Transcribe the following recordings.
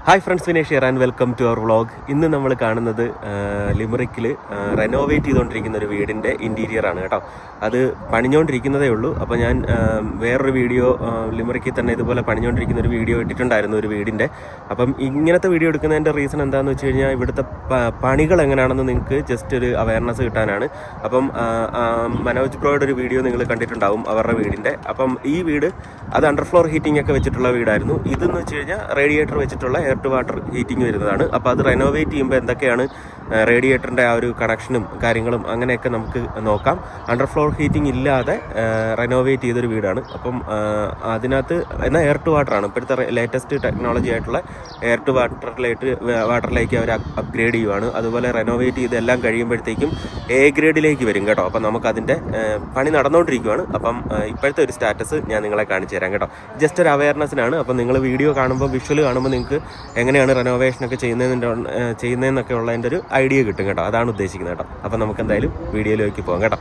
Hi friends, Vinesh here and welcome to our vlog. ഇന്ന് നമ്മൾ കാണുന്നത് ലിമറിക്കിൽ റെനോവേറ്റ് ചെയ്തുകൊണ്ടിരിക്കുന്ന ഒരു വീടിൻ്റെ ഇൻറ്റീരിയറാണ് കേട്ടോ. അത് പണിഞ്ഞുകൊണ്ടിരിക്കുന്നതേ ഉള്ളൂ. അപ്പോൾ ഞാൻ വേറൊരു വീഡിയോ ലിമറിക്കിൽ തന്നെ ഇതുപോലെ പണിഞ്ഞുകൊണ്ടിരിക്കുന്ന ഒരു വീഡിയോ ഇട്ടിട്ടുണ്ടായിരുന്നു ഒരു വീടിൻ്റെ. അപ്പം ഇങ്ങനത്തെ വീഡിയോ എടുക്കുന്നതിൻ്റെ റീസൺ എന്താണെന്ന് വെച്ച് കഴിഞ്ഞാൽ ഇവിടുത്തെ പണികൾ എങ്ങനെയാണെന്ന് നിങ്ങൾക്ക് ജസ്റ്റ് ഒരു അവയർനെസ് കിട്ടാനാണ്. അപ്പം മനോജ് ബ്രോയുടെ ഒരു വീഡിയോ നിങ്ങൾ കണ്ടിട്ടുണ്ടാവും അവരുടെ വീടിൻ്റെ. അപ്പം ഈ വീട് അത് അണ്ടർ ഫ്ലോർ ഹീറ്റിംഗ് ഒക്കെ വെച്ചിട്ടുള്ള വീടായിരുന്നു. ഇതെന്ന് വെച്ച് കഴിഞ്ഞാൽ റേഡിയേറ്റർ വെച്ചിട്ടുള്ള എയർ ടു വാട്ടർ ഹീറ്റിംഗ് വരുന്നതാണ്. അപ്പോൾ അത് റെനോവേറ്റ് ചെയ്യുമ്പോൾ എന്തൊക്കെയാണ് റേഡിയേറ്ററിൻ്റെ ആ ഒരു കണക്ഷനും കാര്യങ്ങളും അങ്ങനെയൊക്കെ നമുക്ക് നോക്കാം. അണ്ടർ ഫ്ലോർ ഹീറ്റിംഗ് ഇല്ലാതെ റെനോവേറ്റ് ചെയ്തൊരു വീടാണ്. അപ്പം അതിനകത്ത് എന്നാൽ എയർ ടു വാട്ടറാണ് ഇപ്പോഴത്തെ ലേറ്റസ്റ്റ് ടെക്നോളജി ആയിട്ടുള്ള എയർ ടു വാട്ടറിലേക്ക് അവർ അപ്ഗ്രേഡ് ചെയ്യുവാണ്. അതുപോലെ റെനോവേറ്റ് ചെയ്ത് എല്ലാം കഴിയുമ്പോഴത്തേക്കും എ ഗ്രേഡിലേക്ക് വരും കേട്ടോ. അപ്പം നമുക്കതിൻ്റെ പണി നടന്നുകൊണ്ടിരിക്കുകയാണ്. അപ്പം ഇപ്പോഴത്തെ ഒരു സ്റ്റാറ്റസ് ഞാൻ നിങ്ങളെ കാണിച്ചു തരാം കേട്ടോ. ജസ്റ്റ് ഒരു അവയർനെസ്സിനാണ്. അപ്പം നിങ്ങൾ വീഡിയോ കാണുമ്പോൾ വിഷ്വൽ കാണുമ്പോൾ നിങ്ങൾക്ക് എങ്ങനെയാണ് റെനോവേഷനൊക്കെ ചെയ്യുന്നതെന്നൊക്കെ ഉള്ളതിൻ്റെ ഒരു ഐഡിയ കിട്ടും കേട്ടോ. അതാണ് ഉദ്ദേശിക്കുന്നത് കേട്ടോ. അപ്പം നമുക്ക് എന്തായാലും വീഡിയോയിലേക്ക് പോകാം കേട്ടോ.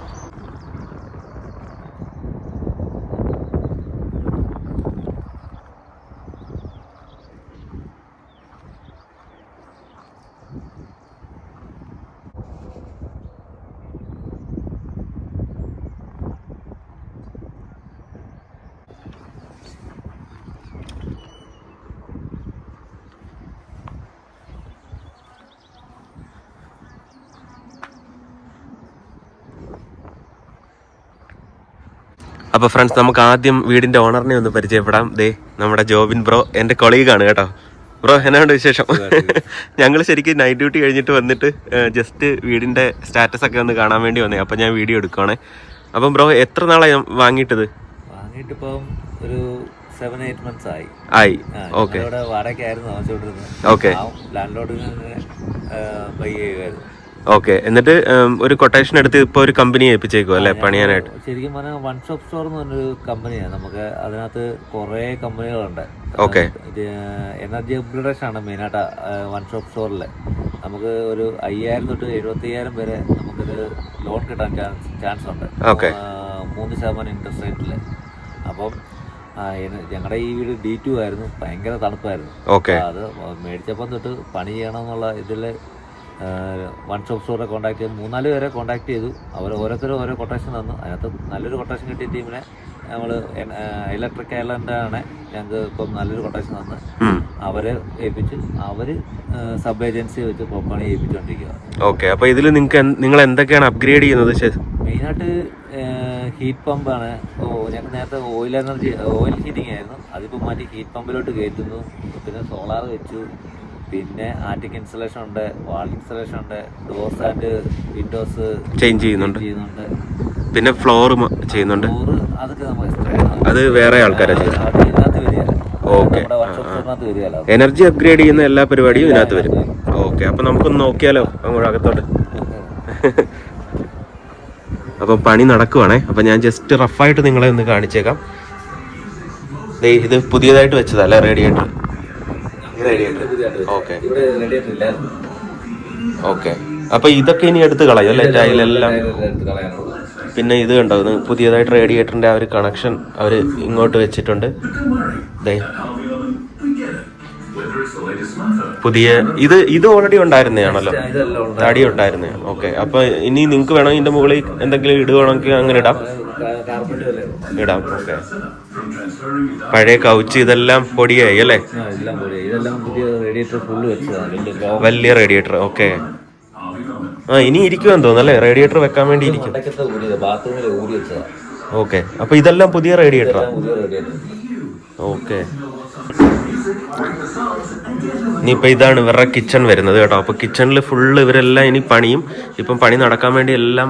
അപ്പോൾ ഫ്രണ്ട്സ്, നമുക്ക് ആദ്യം വീടിൻ്റെ ഓണറിനെ ഒന്ന് പരിചയപ്പെടാം. ദേ നമ്മുടെ ജോബിൻ ബ്രോ, എൻ്റെ കൊളീഗാണ് കേട്ടോ. ബ്രോ, എന്നാണ് വിശേഷം? ഞങ്ങൾ ശരിക്കും നൈറ്റ് ഡ്യൂട്ടി കഴിഞ്ഞിട്ട് വന്നിട്ട് ജസ്റ്റ് വീടിൻ്റെ സ്റ്റാറ്റസ് ഒക്കെ ഒന്ന് കാണാൻ വേണ്ടി വന്നേ. അപ്പം ഞാൻ വീഡിയോ എടുക്കുവാണേ. അപ്പം ബ്രോ, എത്ര നാളായി വാങ്ങിയിട്ടിപ്പം? ഒരു 7-8 months ആയി. ഓക്കെ. ഓക്കെ. ഓക്കെ. എന്നിട്ട് ഒരു കൊട്ടേഷൻ എടുത്ത് ഇപ്പൊ ഒരു കമ്പനി ഏൽപ്പിച്ചേക്കും അല്ലെ പണിയാനായിട്ട്? ശരിക്കും പറഞ്ഞാൽ വൺ ഷോപ്പ് സ്റ്റോർ എന്ന് പറഞ്ഞൊരു കമ്പനിയാണ്. നമുക്ക് അതിനകത്ത് കുറെ കമ്പനികളുണ്ട്. ഓക്കെ. എനർജി അപ്ഗ്രേഡേഷൻ ആണ് മെയിനായിട്ട് വൺ ഷോപ്പ് സ്റ്റോറിൽ. നമുക്ക് ഒരു 5,000 തൊട്ട് 75,000 വരെ നമുക്കൊരു ലോൺ കിട്ടാൻ ചാൻസ് ഉണ്ട്. 3% ഇൻട്രസ്റ്റ് റേറ്റിൽ. അപ്പം ഞങ്ങളുടെ ഈ വീട് D2 ആയിരുന്നു. ഭയങ്കര തണുപ്പായിരുന്നു. അത് മേടിച്ചപ്പം തൊട്ട് പണി ചെയ്യണമെന്നുള്ള ഇതിൽ വൺ ഷോപ്പ് സ്റ്റോറെ കോൺടാക്ട് ചെയ്തു. 3-4 പേരെ കോൺടാക്ട് ചെയ്തു. അവർ ഓരോരുത്തരും ഓരോ കൊട്ടേഷൻ തന്നു. അതിനകത്ത് നല്ലൊരു കൊട്ടേഷൻ കിട്ടിയ ടീമിനെ നമ്മൾ ഇലക്ട്രിക് അയർലൻഡാണ് ഞങ്ങൾക്ക് ഇപ്പം നല്ലൊരു കൊട്ടേഷൻ തന്ന് അവരെ ഏൽപ്പിച്ച് അവർ സബ് ഏജൻസി വെച്ച് പണി ഏൽപ്പിച്ചുകൊണ്ടിരിക്കുക. ഓക്കെ. അപ്പോൾ ഇതിൽ നിങ്ങൾ എന്തൊക്കെയാണ് അപ്ഗ്രേഡ് ചെയ്യുന്നത്? മെയിനായിട്ട് ഹീറ്റ് പമ്പാണ്. ഞങ്ങൾക്ക് നേരത്തെ ഓയിൽ ഹീറ്റിംഗ് ആയിരുന്നു. അതിപ്പോൾ മാറ്റി ഹീറ്റ് പമ്പിലോട്ട് കയറ്റുന്നു. പിന്നെ സോളാർ വെച്ചു. പിന്നെ ആറ്റിക് ഇൻസ്റ്റലേഷൻ ഉണ്ട്, വാൾ ഇൻസ്റ്റലേഷൻ ഉണ്ട്, ഡോർസ് ആൻഡ് വിൻഡോസ് ചേഞ്ച് ചെയ്യുന്നുണ്ട്. പിന്നെ ഫ്ലോർ ചെയ്യുന്നുണ്ട്. അത് വേറെ ആൾക്കാരാണ്. ഓക്കെ. എനർജി അപ്ഗ്രേഡ് ചെയ്യുന്ന എല്ലാ പരിപാടിയും ഇതിനകത്ത് വരും. ഓക്കെ. അപ്പൊ നമുക്കൊന്ന് നോക്കിയാലോ അങ്ങോട്ട് അകത്തോട്ട്? അപ്പൊ പണി നടക്കുവാണേ. അപ്പൊ ഞാൻ ജസ്റ്റ് റഫായിട്ട് നിങ്ങളെ ഒന്ന് കാണിച്ചേക്കാം. ഇത് പുതിയതായിട്ട് വെച്ചതല്ലേ റേഡിയേറ്റർ? ഓക്കെ. ഓക്കെ. അപ്പൊ ഇതൊക്കെ ഇനി എടുത്ത് കളയും അല്ലേ? ടൈലെല്ലാം. പിന്നെ ഇത് കണ്ടോ, പുതിയതായിട്ട് റേഡിയേറ്ററിന്റെ ആ ഒരു കണക്ഷൻ അവർ ഇങ്ങോട്ട് വെച്ചിട്ടുണ്ട്. പുതിയ ഇത് ഓൾറെഡി ഉണ്ടായിരുന്നതാണല്ലോ, താടി ഉണ്ടായിരുന്നതാണ്. ഓക്കെ. അപ്പൊ ഇനി നിങ്ങൾക്ക് വേണമെങ്കിൽ ഇതിന്റെ മുകളിൽ എന്തെങ്കിലും ഇടുകയാണെങ്കിൽ അങ്ങനെ ഇടാം. ഓക്കെ. പഴയ കൗച്ച് ഇതെല്ലാം പൊടിയായി അല്ലേ? വലിയ റേഡിയേറ്റർ. ഓക്കെ. ഇനി ഇരിക്കുമെന്ന് തോന്നുന്നു അല്ലേ? റേഡിയേറ്റർ വെക്കാൻ വേണ്ടി ഇരിക്കും. ഓക്കെ. അപ്പൊ ഇതെല്ലാം പുതിയ റേഡിയേറ്ററാ? ഓക്കെ. ഇനിയിപ്പോൾ ഇതാണ് ഇവരുടെ കിച്ചൺ വരുന്നത് കേട്ടോ. അപ്പോൾ കിച്ചണിൽ ഫുള്ള് ഇവരെല്ലാം ഇനി പണിയും. ഇപ്പം പണി നടക്കാൻ വേണ്ടി എല്ലാം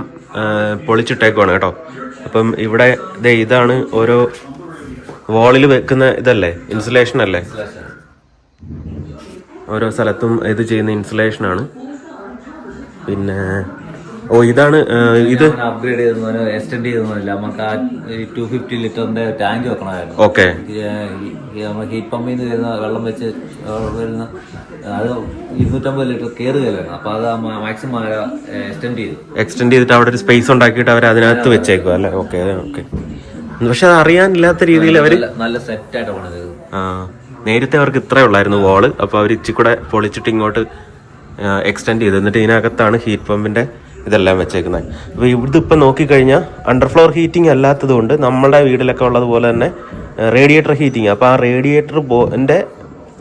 പൊളിച്ചിട്ടേക്കുവാണ് കേട്ടോ. അപ്പം ഇവിടെ ഇതാണ് ഓരോ വാളിൽ വെക്കുന്ന ഇതല്ലേ, ഇൻസുലേഷൻ അല്ലേ? ഓരോ സ്ഥലത്തും ഇത് ചെയ്യുന്ന ഇൻസുലേഷനാണ്. പിന്നെ ഇതാണ് ഇത് അപ്ഗ്രേഡ് ചെയ്തു, എക്സ്റ്റെൻഡ് ചെയ്തൊന്നുമില്ല. നമുക്ക് 250 ലിറ്ററിന്റെ ടാങ്ക് വെക്കണമായിരുന്നു. ഓക്കെ. നമ്മൾ ഹീറ്റ് പമ്പിൽ നിന്ന് വരുന്ന വെള്ളം വെച്ച് വരുന്ന അത് 250 ലിറ്റർ കയറുകയല്ലായിരുന്നു. അപ്പൊ അത് മാക്സിമം എക്സ്റ്റെൻഡ് ചെയ്തിട്ട് അവിടെ ഒരു സ്പേസ് ഉണ്ടാക്കിയിട്ട് അവർ അതിനകത്ത് വെച്ചേക്കുക അല്ലേ? ഓക്കെ. ഓക്കെ. പക്ഷെ അത് അറിയാനില്ലാത്ത രീതിയിൽ അവര് നല്ല സെറ്റ് ആയിട്ട് പണിത്. നേരത്തെ അവർക്ക് ഇത്രേ ഉള്ളായിരുന്നു വാള്. അപ്പോൾ അവർ ഇച്ചിരി കൂടെ പൊളിച്ചിട്ട് ഇങ്ങോട്ട് എക്സ്റ്റെൻഡ് ചെയ്തു. എന്നിട്ട് ഇതിനകത്താണ് ഹീറ്റ് പമ്പിൻ്റെ ഇതെല്ലാം വെച്ചേക്കുന്നത്. അപ്പോൾ ഇതിപ്പോൾ നോക്കിക്കഴിഞ്ഞാൽ അണ്ടർഫ്ലോർ ഹീറ്റിംഗ് അല്ലാത്തത് കൊണ്ട് നമ്മുടെ വീട്ടിലൊക്കെ ഉള്ളതുപോലെ തന്നെ റേഡിയേറ്റർ ഹീറ്റിംഗ്. അപ്പോൾ ആ റേഡിയേറ്ററിൻ്റെ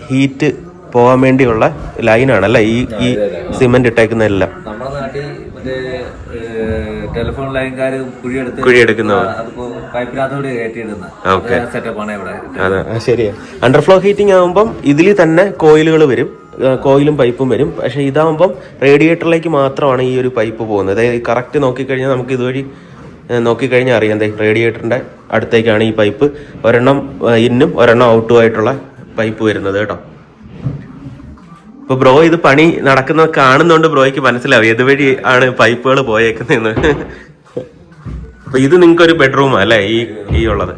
ഹീറ്റ് പോകാൻ വേണ്ടിയുള്ള ലൈനാണ് അല്ലേ ഈ സിമെന്റ് ഇട്ടേക്കുന്നതെല്ലാം. നമ്മുടെ നാട്ടിൽ മറ്റേ ടെലിഫോൺ ലൈൻകാർ കുഴിയെടുക്കുന്നത് പൈപ്പിനകത്തോട് കയറ്റിയിടുന്ന സെറ്റപ്പാണ് ഇവിടെ. അതെ, ശരിയാ. അണ്ടർഫ്ലോർ ഹീറ്റിംഗ് ആകുമ്പം ഇതിൽ തന്നെ കോയിലുകൾ വരും, കോയിലും പൈപ്പും വരും. പക്ഷേ ഇതാകുമ്പം റേഡിയേറ്ററിലേക്ക് മാത്രമാണ് ഈ ഒരു പൈപ്പ് പോകുന്നത്. അതായത് കറക്റ്റ് നോക്കിക്കഴിഞ്ഞാൽ നമുക്ക് ഇതുവഴി നോക്കിക്കഴിഞ്ഞാൽ അറിയാം, റേഡിയേറ്ററിൻ്റെ അടുത്തേക്കാണ് ഈ പൈപ്പ് ഒരെണ്ണം ഇന്നും ഒരെണ്ണം ഔട്ടും ആയിട്ടുള്ള പൈപ്പ് വരുന്നത് കേട്ടോ. ഇപ്പൊ ബ്രോ ഇത് പണി നടക്കുന്നത് കാണുന്നോണ്ട് ബ്രോയ്ക്ക് മനസ്സിലാവും ഏതുവഴി ആണ് പൈപ്പുകൾ പോയേക്കുന്നതെന്ന്. അപ്പൊ ഇത് നിങ്ങൾക്കൊരു ബെഡ്റൂമാ അല്ലേ ഈ ഉള്ളത്?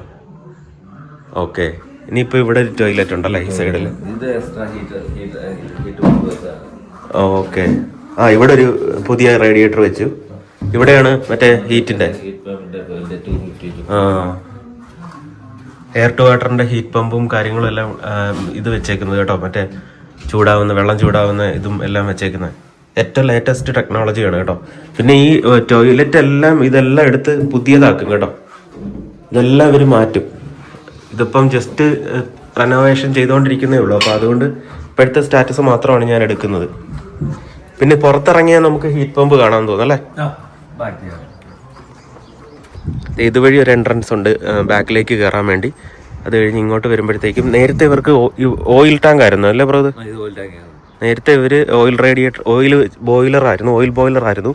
ഓക്കെ. ഇനിയിപ്പോ ഇവിടെ ഒരു ടോയ്ലറ്റ് ഉണ്ടല്ലേ ഈ സൈഡിൽ? ഓക്കെ. ആ, ഇവിടെ ഒരു പുതിയ റേഡിയേറ്റർ വെച്ചു. ഇവിടെയാണ് മറ്റേ ഹീറ്റിന്റെ എയർ ടു വാട്ടറിന്റെ ഹീറ്റ് പമ്പും കാര്യങ്ങളും എല്ലാം ഇത് വെച്ചേക്കുന്നത് കേട്ടോ. മറ്റേ വെള്ളം ചൂടാവുന്ന ഇതും എല്ലാം വെച്ചേക്കുന്നത് ഏറ്റവും ലേറ്റസ്റ്റ് ടെക്നോളജിയാണ് കേട്ടോ. പിന്നെ ഈ ടോയ്ലറ്റ് എല്ലാം ഇതെല്ലാം എടുത്ത് പുതിയതാക്കും കേട്ടോ. ഇതെല്ലാം ഇവർ മാറ്റും. ഇതിപ്പം ജസ്റ്റ് റെനോവേഷൻ ചെയ്തുകൊണ്ടിരിക്കുന്നേ ഉള്ളൂ. അപ്പോൾ അതുകൊണ്ട് ഇപ്പോഴത്തെ സ്റ്റാറ്റസ് മാത്രമാണ് ഞാൻ എടുക്കുന്നത്. പിന്നെ പുറത്തിറങ്ങിയാൽ നമുക്ക് ഹീറ്റ് പമ്പ് കാണാൻ തോന്നും അല്ലേ? ഇതുവഴി ഒരു എൻട്രൻസ് ഉണ്ട് ബാക്കിലേക്ക് കയറാൻ വേണ്ടി. അത് കഴിഞ്ഞ് ഇങ്ങോട്ട് വരുമ്പോഴത്തേക്കും നേരത്തെ ഇവർക്ക് ഓയിൽ ടാങ്ക് ആയിരുന്നു അല്ലേ ബ്രോ? നേരത്തെ ഇവർ ഓയിൽ ബോയിലർ ആയിരുന്നു.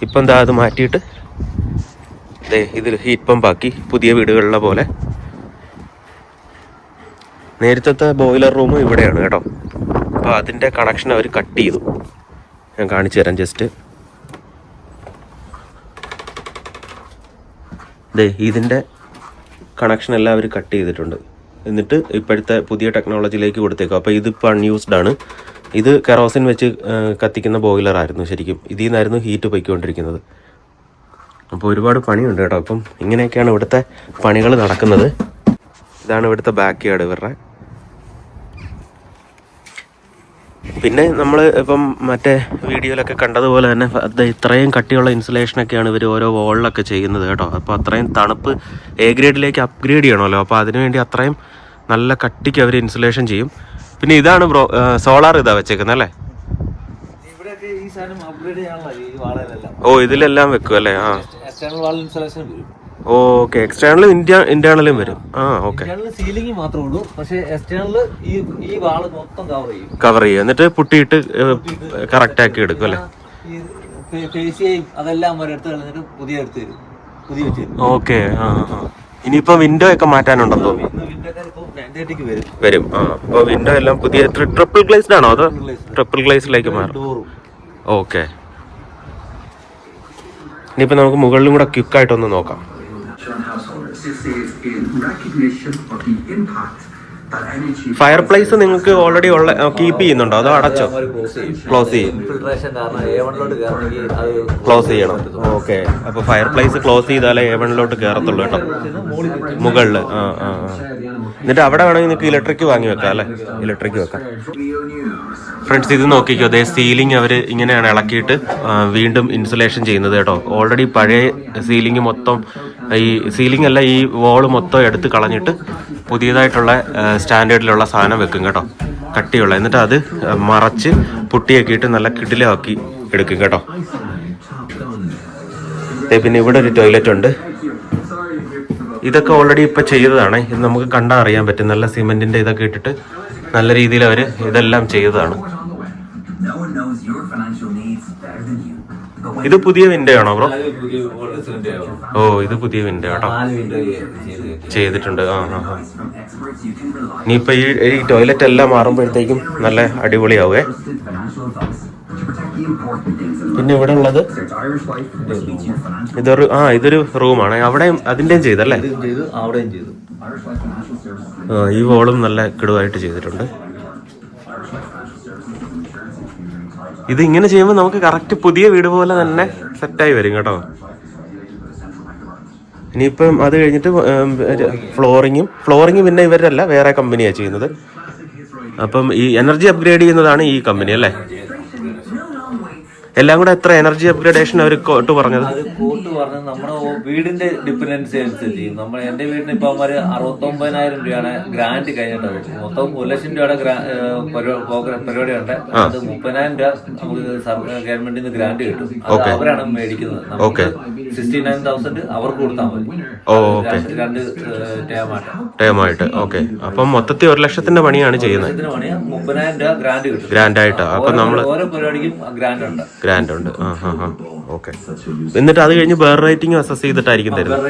ഇപ്പം എന്താ അത് മാറ്റിയിട്ട് ഇതിൽ ഹീറ്റ് പമ്പ് ആക്കി, പുതിയ വീടുകളിലെ പോലെ. നേരത്തെ ബോയിലർ റൂം ഇവിടെയാണ് കേട്ടോ. അപ്പോൾ അതിൻ്റെ കണക്ഷൻ അവർ കട്ട് ചെയ്തു. ഞാൻ കാണിച്ചു തരാം ജസ്റ്റ്. ഇതിൻ്റെ കണക്ഷൻ എല്ലാം അവർ കട്ട് ചെയ്തിട്ടുണ്ട്. എന്നിട്ട് ഇപ്പോഴത്തെ പുതിയ ടെക്നോളജിയിലേക്ക് കൊടുത്തേക്കും. അപ്പോൾ ഇതിപ്പോൾ അൺയൂസ്ഡ് ആണ്. ഇത് കെറോസിൻ വെച്ച് കത്തിക്കുന്ന ബോയിലർ ആയിരുന്നു ശരിക്കും. ഇതിൽ നിന്നായിരുന്നു ഹീറ്റ് പൊയ്ക്കൊണ്ടിരിക്കുന്നത്. അപ്പോൾ ഒരുപാട് പണിയുണ്ട് കേട്ടോ. അപ്പം ഇങ്ങനെയൊക്കെയാണ് ഇവിടുത്തെ പണികൾ നടക്കുന്നത്. ഇതാണ് ഇവിടുത്തെ ബാക്ക് യാർഡ് ഇവരുടെ. പിന്നെ നമ്മൾ ഇപ്പം മറ്റേ വീഡിയോയിലൊക്കെ കണ്ടതുപോലെ തന്നെ ഇത്രയും കട്ടിയുള്ള ഇൻസുലേഷനൊക്കെയാണ് ഇവർ ഓരോ വോളിലൊക്കെ ചെയ്യുന്നത് കേട്ടോ. അപ്പോൾ അത്രയും തണുപ്പ് എ ഗ്രേഡിലേക്ക് അപ്ഗ്രേഡ് ചെയ്യണമല്ലോ. അപ്പോൾ അതിനുവേണ്ടി അത്രയും നല്ല കട്ടിക്ക് അവർ ഇൻസുലേഷൻ ചെയ്യും. പിന്നെ ഇതാണ് സോളാർ ഇതാ വെച്ചേക്കുന്നത് അല്ലേ? ഓ, ഇതിലെല്ലാം വെക്കും അല്ലേ? ആ, ഓക്കെ. എക്സ്റ്റേണലും ഇന്റേണലും വരും. ആ, ഓക്കെ. സീലിംഗ് മാത്രമേ ഉള്ളൂ, പക്ഷേ എക്സ്റ്റേണൽ ഈ വാള് മൊത്തം കവർ ചെയ്യും. എന്നിട്ട് പുട്ടിയിട്ട് കറക്റ്റ് ആക്കി എടുക്കും അല്ലേ? അതെല്ലാം എടുത്ത് കളഞ്ഞിട്ട് പുതിയ എടുത്ത് തരും, പുതിയ വെച്ച് തരും. ഓക്കെ. ആ, ഇനിയിപ്പോ വിൻഡോ ഒക്കെ മാറ്റാനുണ്ടെന്ന് തോന്നുന്നു. വരും. ആ, അപ്പോൾ വിൻഡോ എല്ലാം പുതിയ ട്രിപ്പിൾ ഗ്ലേസ്ഡ് ആണോ അതോ ട്രിപ്പിൾ ഗ്ലേസിലേക്ക് മാറും? ഓക്കെ. ഇനിയിപ്പോൾ നമുക്ക് മുകളിലും കൂടെ ക്വിക്കായിട്ടൊന്ന് നോക്കാം. ഫയർ പ്ലേസ് നിങ്ങൾക്ക് ഓൾറെഡി കീപ്പ് ചെയ്യുന്നുണ്ടോ അതോ അടച്ചോ? ക്ലോസ് ചെയ്യും. ക്ലോസ് ചെയ്യണം. ഓക്കെ. അപ്പോൾ ഫയർ പ്ലേസ് ക്ലോസ് ചെയ്താലേ A1 കയറത്തുള്ളൂ കേട്ടോ, മുകളിൽ. എന്നിട്ട് അവിടെ വേണമെങ്കിൽ നിങ്ങൾക്ക് ഇലക്ട്രിക് വാങ്ങി വെക്കാം അല്ലേ? ഇലക്ട്രിക് വെക്കാം. ഫ്രണ്ട്സ്, ഇത് നോക്കിക്കോ. അതേ സീലിംഗ് അവർ ഇങ്ങനെയാണ് ഇളക്കിയിട്ട് വീണ്ടും ഇൻസുലേഷൻ ചെയ്യുന്നത് കേട്ടോ. ഓൾറെഡി പഴയ സീലിംഗ് മൊത്തം, ഈ സീലിംഗ് അല്ല, ഈ വോള് മൊത്തം എടുത്ത് കളഞ്ഞിട്ട് പുതിയതായിട്ടുള്ള സ്റ്റാൻഡേർഡിലുള്ള സാധനം വെക്കും കേട്ടോ, കട്ടിയുള്ള. എന്നിട്ട് അത് മറച്ച് പുട്ടിയൊക്കെ ഇട്ട് നല്ല കിടിലാക്കി എടുക്കും കേട്ടോ. പിന്നെ ഇവിടെ ഒരു ടോയ്ലറ്റ് ഉണ്ട്. ഇതൊക്കെ ഓൾറെഡി ഇപ്പം ചെയ്തതാണ്. ഇത് നമുക്ക് കണ്ടാൽ അറിയാൻ പറ്റും. നല്ല സിമെന്റിന്റെ ഇതൊക്കെ ഇട്ടിട്ട് നല്ല രീതിയിൽ അവർ ഇതെല്ലാം ചെയ്തതാണ്. ഇത് പുതിയ വിൻഡോ ആണോ ബ്രോ? ഓ, ഇത് പുതിയ വിൻഡോ കേട്ടോ, ചെയ്തിട്ടുണ്ട്. ഇനിയിപ്പോ ഈ ടോയ്ലറ്റ് എല്ലാം മാറുമ്പോഴത്തേക്കും നല്ല അടിപൊളിയാവേ. പിന്നെ ഇവിടെ ഉള്ളത് ഇതൊരു റൂമാണ്. അവിടെയും അതിന്റെയും ചെയ്തല്ലേ? ഈ വോളും നല്ല കിടുവായിട്ട് ചെയ്തിട്ടുണ്ട്. ഇത് ഇങ്ങനെ ചെയ്യുമ്പോൾ നമുക്ക് കറക്റ്റ് പുതിയ വീട് പോലെ തന്നെ സെറ്റായി വരും കേട്ടോ. ഇനിയിപ്പം അത് കഴിഞ്ഞിട്ട് ഫ്ലോറിങ് പിന്നെ ഇവരല്ല, വേറെ കമ്പനിയാണ് ചെയ്യുന്നത്. അപ്പം ഈ എനർജി അപ്ഗ്രേഡ് ചെയ്യുന്നതാണ് ഈ കമ്പനി അല്ലേ? എല്ലാം കൂടെ എത്ര എനർജി അപ്ഗ്രേഡേഷൻ അവർ കോട്ട് പറഞ്ഞത്? അത് കോട്ട് പറഞ്ഞത് നമ്മുടെ വീടിന്റെ ഡിപ്പെൻഡൻസി അനുസരിച്ച് നമ്മൾ എന്റെ വീടിന് ഇപ്പൊ അവന്മാര് 69,000 രൂപയാണ് ഗ്രാന്റ് കഴിഞ്ഞിട്ടത്. മൊത്തം 1,00,000 രൂപയുടെ പരിപാടിയുണ്ട്. അത് 30,000 രൂപ നമുക്ക് ഗവൺമെന്റിൽ നിന്ന് ഗ്രാന്റ് കിട്ടും. അത് അവരാണ് മേടിക്കുന്നത്. നമുക്ക് 69,000 അവർക്ക് കൊടുത്താൽ മതി. രണ്ട് ടേമായിട്ട്. ഓക്കെ. അപ്പം മൊത്തത്തിൽ 1,00,000 പണിയാണ് ചെയ്യുന്നത്. 30,000 രൂപ ഗ്രാന്റ് കിട്ടും. ഗ്രാൻഡായിട്ട്. അപ്പൊ നമ്മള് ഓരോ പരിപാടിക്കും ഗ്രാന്റ് ഉണ്ട്. ഗ്രാൻഡ് ഉണ്ട്. ഓക്കെ. എന്നിട്ട് അത് കഴിഞ്ഞ് ബെർ റേറ്റിംഗ് അസസ് ചെയ്തിട്ടായിരിക്കും തരുന്നത്.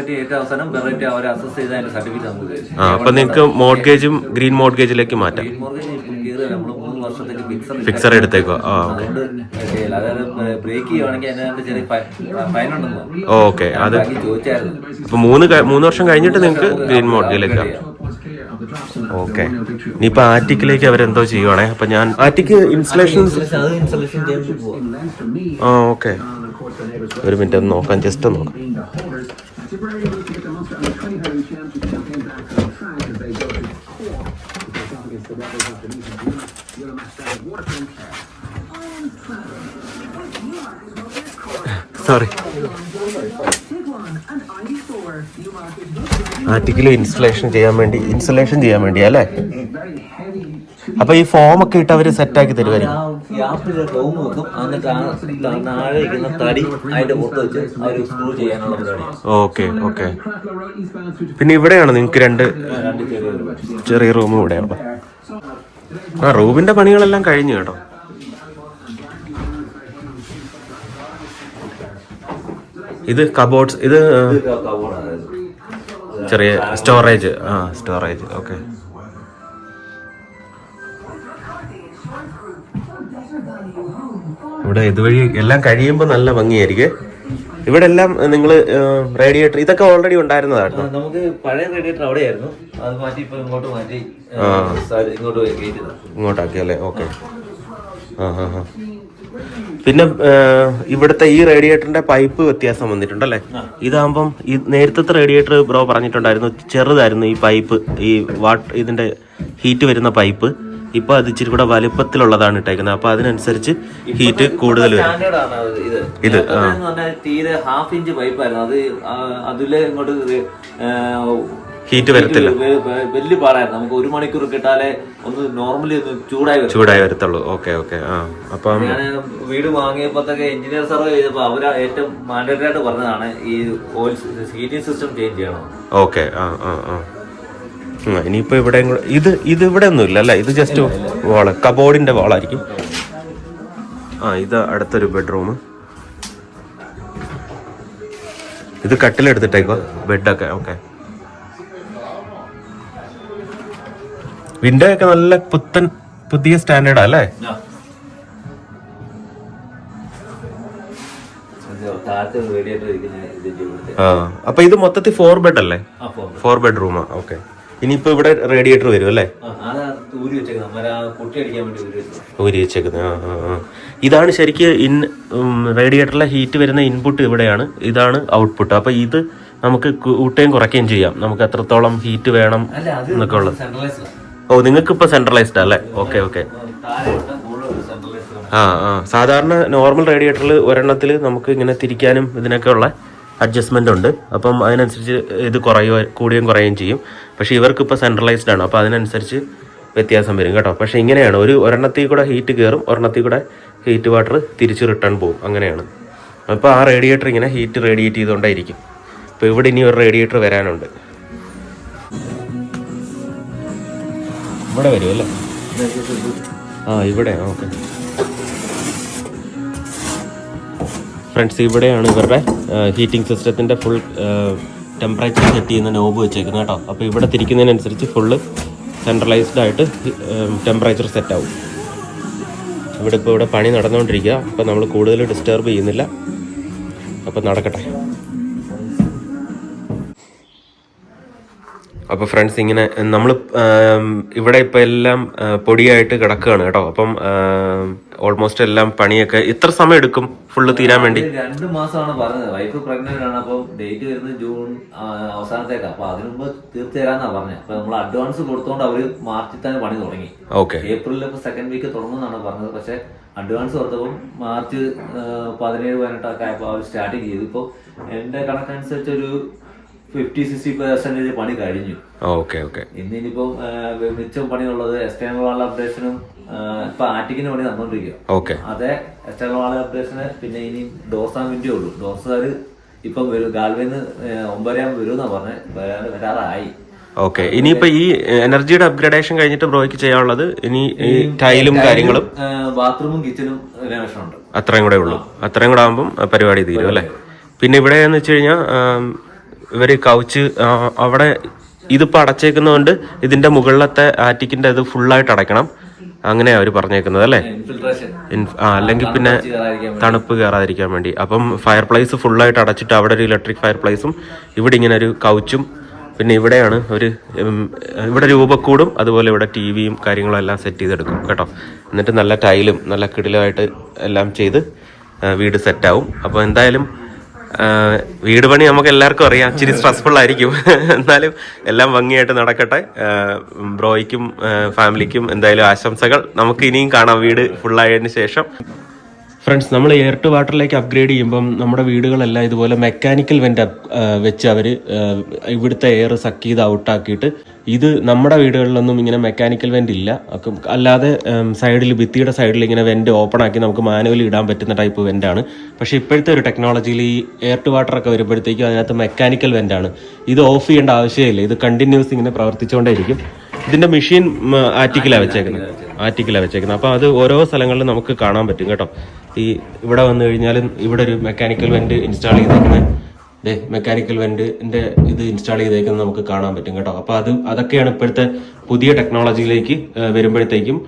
അപ്പൊ നിങ്ങൾക്ക് മോർഗേജും ഗ്രീൻ മോർഗേജിലേക്ക് മാറ്റാം. ഫിക്സർ എടുത്തേക്കോ? ഓക്കെ. അത് അപ്പൊ 3 വർഷം കഴിഞ്ഞിട്ട് നിങ്ങൾക്ക് ഗ്രീൻ മോർഗേജിലേക്ക്. ഓക്കെ. ഇനിയിപ്പോ ആറ്റിക്കിലേക്ക് അവരെന്തോ ചെയ്യുവാണേ. അപ്പൊ ഞാൻ ആറ്റിക്ക് ഇൻസ്റ്റലേഷൻ. ഓക്കെ. ഒരു മിനിറ്റ് ഒന്ന് നോക്കാം, ജസ്റ്റ് ഒന്ന് നോക്കാം. സോറി. ആർട്ടിക്കിൾ ഇൻസ്റ്റലേഷൻ ചെയ്യാൻ വേണ്ടി അല്ലേ? അപ്പൊ ഈ ഫോം ഒക്കെ ഇട്ട് അവര് സെറ്റ് ആക്കി തരുമായിരിക്കും. ഓക്കെ. ഓക്കെ. പിന്നെ ഇവിടെയാണ് നിങ്ങൾക്ക് 2 ചെറിയ റൂമും ഇവിടെയാണ്. റൂമിന്റെ പണികളെല്ലാം കഴിഞ്ഞു കേട്ടോ. ഇത് കബോർഡ്സ്. ഇത് ചെറിയ സ്റ്റോറേജ്. സ്റ്റോറേജ്. ഓക്കെ. ഇവിടെ ഇതുവഴി എല്ലാം കഴിയുമ്പോൾ നല്ല ഭംഗിയായിരിക്കും. ഇവിടെ എല്ലാം നിങ്ങൾ റേഡിയേറ്റർ ഇതൊക്കെ ഓൾറെഡി ഉണ്ടായിരുന്നതാണ്. നമുക്ക് പഴയ റേഡിയേറ്റർ അവിടെയായിരുന്നു. അത് മാറ്റി ഇപ്പൊ ഇങ്ങോട്ടാക്കി അല്ലേ? ഓക്കെ. പിന്നെ ഇവിടുത്തെ ഈ റേഡിയേറ്ററിന്റെ പൈപ്പ് വ്യത്യാസം വന്നിട്ടുണ്ടല്ലേ? ഇതാകുമ്പം ഈ നേരത്തെ റേഡിയേറ്റർ ബ്രോ പറഞ്ഞിട്ടുണ്ടായിരുന്നു ചെറുതായിരുന്നു ഈ പൈപ്പ്, ഈ ഇതിന്റെ ഹീറ്റ് വരുന്ന പൈപ്പ്. ഇപ്പൊ അത് ഇച്ചിരി കൂടെ വലുപ്പത്തിലുള്ളതാണ് ഇട്ടേക്കുന്നത്. അപ്പൊ അതിനനുസരിച്ച് ഹീറ്റ് കൂടുതൽ വരും. ഇത് തീരെ 1/2 ഇഞ്ച് പൈപ്പായിരുന്നു. അത് അതിലെ ഇങ്ങോട്ട് ഹീറ്റ് വരത്തില്ല. വലിയ പാടായിരുന്നു. നമുക്ക് 1 മണിക്കൂർ കിട്ടാലേ ഒന്ന് നോർമലി ചൂടായി വരത്തുള്ളൂ. ഓക്കെ. ഓക്കെ. അപ്പം ഞാൻ വീട് വാങ്ങിയപ്പോഴത്തേക്ക് എഞ്ചിനീയർ സർവേ ചെയ്തപ്പോ അവര് ഏറ്റവും മാൻഡേറ്ററി ആയിട്ട് പറഞ്ഞതാണ് ഈ ഓയിൽ ഹീറ്റിംഗ് സിസ്റ്റം ചേഞ്ച് ചെയ്യണം. ഓക്കെ. ഇനിയിപ്പോ ഇവിടെ ഇത് ഇവിടെ ഒന്നും ഇല്ല അല്ലേ? ഇത് ജസ്റ്റ് വാള്, കബോർഡിന്റെ വാളായിരിക്കും. ഇത് അടുത്തൊരു ബെഡ്റൂം. ഇത് കട്ടിലെടുത്തിട്ടേക്കോ ബെഡൊക്കെ. ഓക്കെ. വിൻഡോ ഒക്കെ നല്ല പുതിയ സ്റ്റാൻഡേർഡാ അല്ലേ? അപ്പൊ ഇത് മൊത്തത്തിൽ 4 ബെഡ് അല്ലേ? 4 ബെഡ്റൂമാ. ഓക്കെ. ഇനിയിപ്പോ ഇവിടെ റേഡിയേറ്റർ വരും അല്ലേ? ഊരി വെച്ചേക്കുന്നത്. ഇതാണ് ശരിക്കും റേഡിയേറ്ററിലെ ഹീറ്റ് വരുന്ന ഇൻപുട്ട് ഇവിടെയാണ്. ഇതാണ് ഔട്ട്പുട്ട്. അപ്പൊ ഇത് നമുക്ക് കൂട്ടുകയും കുറയ്ക്കുകയും ചെയ്യാം. നമുക്ക് എത്രത്തോളം ഹീറ്റ് വേണം എന്നൊക്കെ ഉള്ളത്. നിങ്ങൾക്ക് ഇപ്പൊ സെൻട്രലൈസ്ഡ് അല്ലേ? ഓക്കെ. ഓക്കെ. സാധാരണ നോർമൽ റേഡിയേറ്ററിൽ ഒരെണ്ണത്തിൽ നമുക്ക് ഇങ്ങനെ തിരിക്കാനും ഇതിനൊക്കെ ഉള്ള അഡ്ജസ്റ്റ്മെന്റ് ഉണ്ട്. അപ്പം അതിനനുസരിച്ച് ഇത് കൂടുകയും കുറയുകയും ചെയ്യും. പക്ഷെ ഇവർക്ക് ഇപ്പോൾ സെൻട്രലൈസ്ഡ് ആണ്. അപ്പോൾ അതിനനുസരിച്ച് വ്യത്യാസം വരും കേട്ടോ. പക്ഷെ ഇങ്ങനെയാണ്, ഒരെണ്ണത്തിൽ കൂടെ ഹീറ്റ് കയറും, ഒരെണ്ണത്തിൽ കൂടെ ഹീറ്റ് വാട്ടർ തിരിച്ച് റിട്ടേൺ പോകും. അങ്ങനെയാണ്. അപ്പോൾ ആ റേഡിയേറ്റർ ഇങ്ങനെ ഹീറ്റ് റേഡിയേറ്റ് ചെയ്തുകൊണ്ടായിരിക്കും. അപ്പോൾ ഇവിടെ ഇനി ഒരു റേഡിയേറ്റർ വരാനുണ്ട്. ഇവിടെ വരും അല്ലേ? ഇവിടെ. ഓക്കെ ഫ്രണ്ട്സ്, ഇവിടെയാണ് ഇവരുടെ ഹീറ്റിംഗ് സിസ്റ്റത്തിൻ്റെ ഫുൾ ടെമ്പറേച്ചർ സെറ്റ് ചെയ്യുന്ന നോബ് വെച്ചേക്കുന്നത് കേട്ടോ. അപ്പോൾ ഇവിടെ തിരിക്കുന്നതിനനുസരിച്ച് ഫുള്ള് സെൻട്രലൈസ്ഡ് ആയിട്ട് ടെമ്പറേച്ചർ സെറ്റ് ആവും. ഇവിടെ പണി നടന്നുകൊണ്ടിരിക്കുക. അപ്പോൾ നമ്മൾ കൂടുതൽ ഡിസ്റ്റർബ് ചെയ്യുന്നില്ല. അപ്പോൾ നടക്കട്ടെ. അപ്പോൾ ഫ്രണ്ട്സ്, ഇങ്ങനെ നമ്മൾ ഇവിടെ ഇപ്പോൾ എല്ലാം പൊടിയായിട്ട് കിടക്കുകയാണ് കേട്ടോ. അപ്പം ഓൾമോസ്റ്റ് എല്ലാം പണിയൊക്കെ എത്ര സമയം എടുക്കും ഫുള്ള് തീരാൻ വേണ്ടി? 2 മാസമാണ് പറഞ്ഞത്. വൈഫ് പ്രഗ്നന്റ് ആണ്. അപ്പം ഡേറ്റ് വരുന്നത് ജൂൺ അവസാനത്തേക്കാ. അപ്പൊ അതിനു മുമ്പ് തീർത്ത് തരാന്നാ പറഞ്ഞത്. അപ്പൊ നമ്മൾ അഡ്വാൻസ് കൊടുത്തോണ്ട് അവര് മാർച്ചിൽ തന്നെ പണി തുടങ്ങി. ഏപ്രിലിൽ ഇപ്പൊ സെക്കൻഡ് വീക്ക് തുടങ്ങുമെന്നാണ് പറഞ്ഞത്. പക്ഷെ അഡ്വാൻസ് കൊടുത്തപ്പോൾ മാർച്ച് 17-18 ആയപ്പോൾ അവർ സ്റ്റാർട്ടിങ് ചെയ്തു. ഇപ്പൊ എന്റെ കണക്കനുസരിച്ച് ഒരു 50-60% പണി കഴിഞ്ഞു. ഇന്നിപ്പോ മിച്ചം പണിയുള്ളത് എക്സ്റ്റേണൽ വാൾ അപ്ഡേഷനും ഇപ്പൊ ആറ്റിക്കിന് പണി നടന്നുകൊണ്ടിരിക്കുക. അതെ, എക്സ്റ്റേണൽ വാൾ അപ്ഡേഷന് പിന്നെ ഇനി ഡോർസ് ആൻഡ് വിൻഡോ ഉള്ളൂ. ഡോർസുകാര് ഇപ്പം വരും. ഗാൽവേന്ന് 9:30 വരുമെന്നാ പറഞ്ഞത്. വരാറായി. ഇനിയിപ്പോ ഈ എനർജിയുടെ അപ്ഗ്രേഡേഷൻ കഴിഞ്ഞിട്ട് ബ്രോയ്ക്ക് ചെയ്യാനുള്ളത് ഇനി ഈ ടൈലും കാര്യങ്ങളും ബാത്റൂമും കിച്ചണും റിനോവേഷൻ ഉണ്ട്. അത്രയും കൂടെ ഉള്ളൂ. അത്രയും കൂടെ ആകുമ്പോൾ പരിപാടി തീരും അല്ലേ? പിന്നെ ഇവിടെ എന്ന് വെച്ച് കഴിഞ്ഞാൽ ഇവര് കൗച്ച് അവിടെ ഇതിപ്പോ അടച്ചേക്കുന്നതുകൊണ്ട് ഇതിന്റെ മുകളിലത്തെ ആറ്റിക്കിന്റെ ഇത് ഫുള്ളായിട്ട് അടയ്ക്കണം. അങ്ങനെയാ അവര് പറഞ്ഞേക്കുന്നത് അല്ലേ? അല്ലെങ്കിൽ പിന്നെ തണുപ്പ് കയറാതിരിക്കാൻ വേണ്ടി. അപ്പം ഫയർ പ്ലേസ് ഫുള്ളായിട്ട് അടച്ചിട്ട് അവിടെ ഒരു ഇലക്ട്രിക് ഫയർ പ്ലേസും ഇവിടെ ഇങ്ങനെ ഒരു കൗച്ചും പിന്നെ ഇവിടെയാണ് ഇവിടെ രൂപക്കൂടും അതുപോലെ ഇവിടെ ടിവിയും കാര്യങ്ങളും എല്ലാം സെറ്റ് ചെയ്തെടുക്കും കേട്ടോ. എന്നിട്ട് നല്ല ടൈലും നല്ല കിടിലമായിട്ട് എല്ലാം ചെയ്ത് വീട് സെറ്റാവും. അപ്പോൾ എന്തായാലും വീട് പണി നമുക്ക് എല്ലാവർക്കും അറിയാം, ഇച്ചിരി സ്ട്രെസ്ഫുൾ ആയിരിക്കും. എന്നാലും എല്ലാം ഭംഗിയായിട്ട് നടക്കട്ടെ. ബ്രോയ്ക്കും ഫാമിലിക്കും എന്തായാലും ആശംസകൾ. നമുക്ക് ഇനിയും കാണാം വീട് ഫുള്ളായതിനു ശേഷം. ഫ്രണ്ട്സ്, നമ്മൾ എയർ ടു വാട്ടറിലേക്ക് അപ്ഗ്രേഡ് ചെയ്യുമ്പം നമ്മുടെ വീടുകളെല്ലാം ഇതുപോലെ മെക്കാനിക്കൽ വെന്റ് വെച്ച് അവർ ഇവിടുത്തെ എയർ സക്ക് ചെയ്ത് ഔട്ടാക്കിയിട്ട്, ഇത് നമ്മുടെ വീടുകളിലൊന്നും ഇങ്ങനെ മെക്കാനിക്കൽ വെന്റ് ഇല്ല. അല്ലാതെ സൈഡിൽ ഭിത്തിയുടെ സൈഡിൽ ഇങ്ങനെ വെന്റ് ഓപ്പൺ ആക്കി നമുക്ക് മാനുവലി ഇടാൻ പറ്റുന്ന ടൈപ്പ് വെന്റാണ്. പക്ഷേ ഇപ്പോഴത്തെ ഒരു ടെക്നോളജിയിൽ ഈ എയർ ടു വാട്ടർ ഒക്കെ വരുമ്പോഴത്തേക്കും അതിനകത്ത് മെക്കാനിക്കൽ വെന്റാണ്. ഇത് ഓഫ് ചെയ്യേണ്ട ആവശ്യമില്ല. ഇത് കണ്ടിന്യൂസ് ഇങ്ങനെ പ്രവർത്തിച്ചുകൊണ്ടേയിരിക്കും. ഇതിന്റെ മെഷീൻ ആറ്റിക്കിലാണ് വെച്ചേക്കുന്നത്. അപ്പോൾ അത് ഓരോ സ്ഥലങ്ങളിലും നമുക്ക് കാണാൻ പറ്റും കേട്ടോ. ഈ ഇവിടെ വന്നു കഴിഞ്ഞാലും ഇവിടെ ഒരു മെക്കാനിക്കൽ വെന്റ് ഇൻസ്റ്റാൾ ചെയ്തേക്കുന്നത്, മെക്കാനിക്കൽ വെന്റിന്റെ ഇത് ഇൻസ്റ്റാൾ ചെയ്തേക്കുന്നത് നമുക്ക് കാണാൻ പറ്റും കേട്ടോ. അപ്പോൾ അതൊക്കെയാണ് ഇപ്പോഴത്തെ പുതിയ ടെക്നോളജിയിലേക്ക് വരുമ്പോഴത്തേക്കും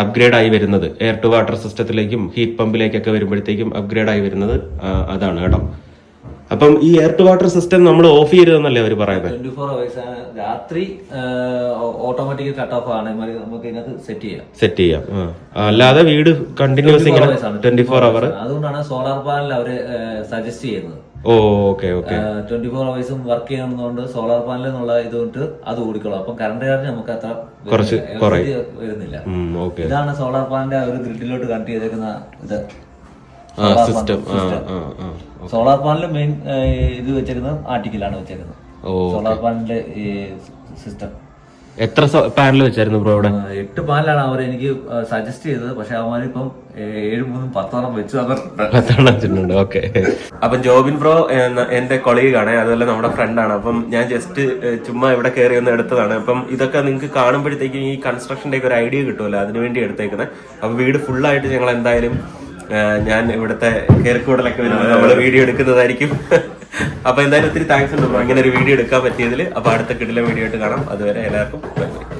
അപ്ഗ്രേഡ് ആയി വരുന്നത്. എയർ ടു വാട്ടർ സിസ്റ്റത്തിലേക്കും ഹീറ്റ് പമ്പിലേക്കൊക്കെ വരുമ്പോഴത്തേക്കും അപ്ഗ്രേഡ് ആയി വരുന്നത് അതാണ് കേട്ടോ. അപ്പം ഈ എയർ ടു വാട്ടർ സിസ്റ്റം നമ്മൾ ഓഫ് ചെയ്യരുതെന്നല്ലേ അവർ പറയുന്നത്? 24 hours ആണ്. രാത്രി ഓട്ടോമാറ്റിക് കട്ട് ഓഫ് ആണ്. നമുക്ക് ഇതിനകത്ത് സെറ്റ് ചെയ്യാം. അല്ലാതെ വീട് കണ്ടിന്യൂസ് ഇങ്ങനെ 24 hour. അതുകൊണ്ടാണ് സോളാർ പാനൽ അവര് സജസ്റ്റ് ചെയ്യുന്നത്. 24 hours വർക്ക് ചെയ്യുന്നതുകൊണ്ട് സോളാർ പാനൽ എന്നുള്ള ഇതുകൊണ്ട് അത് ഓടിക്കോളും. അപ്പം കറണ്ട് ചാർജ് നമുക്ക് അത്ര വരുന്നില്ല. ഇതാണ് സോളാർ പാനലിന്റെ ഒരു ഗ്രിഡിലോട്ട് കണക്ട് ചെയ്തേക്കുന്ന ഇത് സിസ്റ്റം. സോളാർ പാനൽ മെയിൻ ഇത് വെച്ചേക്കുന്നത് ആർട്ടിക്കിലാണ് വെച്ചേക്കുന്നത്. സോളാർ പാനലിന്റെ സിസ്റ്റം. എത്ര പാനൽ വെച്ചായിരുന്നു ബ്രോ ഇവിടെ? 8 പാനലാണ് അവർ എനിക്ക് സജസ്റ്റ് ചെയ്തത്. പക്ഷെ അവന്മാരിപ്പം 7-3-10 വെച്ചിട്ടുണ്ട്. ഓക്കെ. അപ്പം ജോബിൻ ബ്രോ എന്റെ കൊളീഗാണ്, അതുപോലെ നമ്മുടെ ഫ്രണ്ടാണ്. അപ്പം ഞാൻ ജസ്റ്റ് ചുമ്മാ ഇവിടെ കയറി ഒന്ന് എടുത്തതാണ്. അപ്പം ഇതൊക്കെ നിങ്ങൾക്ക് കാണുമ്പോഴത്തേക്കും ഈ കൺസ്ട്രക്ഷന്റെ ഒക്കെ ഒരു ഐഡിയ കിട്ടുമല്ലോ, അതിനുവേണ്ടി എടുത്തേക്കുന്നത്. അപ്പൊ വീട് ഫുള്ളായിട്ട് ഞങ്ങൾ എന്തായാലും ഞാൻ ഇവിടുത്തെ കയറിക്കൂടലൊക്കെ വരുമ്പോൾ നമ്മള് വീഡിയോ എടുക്കുന്നതായിരിക്കും. അപ്പൊ എന്തായാലും ഒത്തിരി താങ്ക്സ് ഉണ്ട് ബ്രോ ഇങ്ങനെ ഒരു വീഡിയോ എടുക്കാൻ പറ്റിയതിൽ. അപ്പൊ അടുത്ത കിടിലൻ വീഡിയോ ആയിട്ട് കാണാം. അതുവരെ എല്ലാവർക്കും ബൈ ബൈ.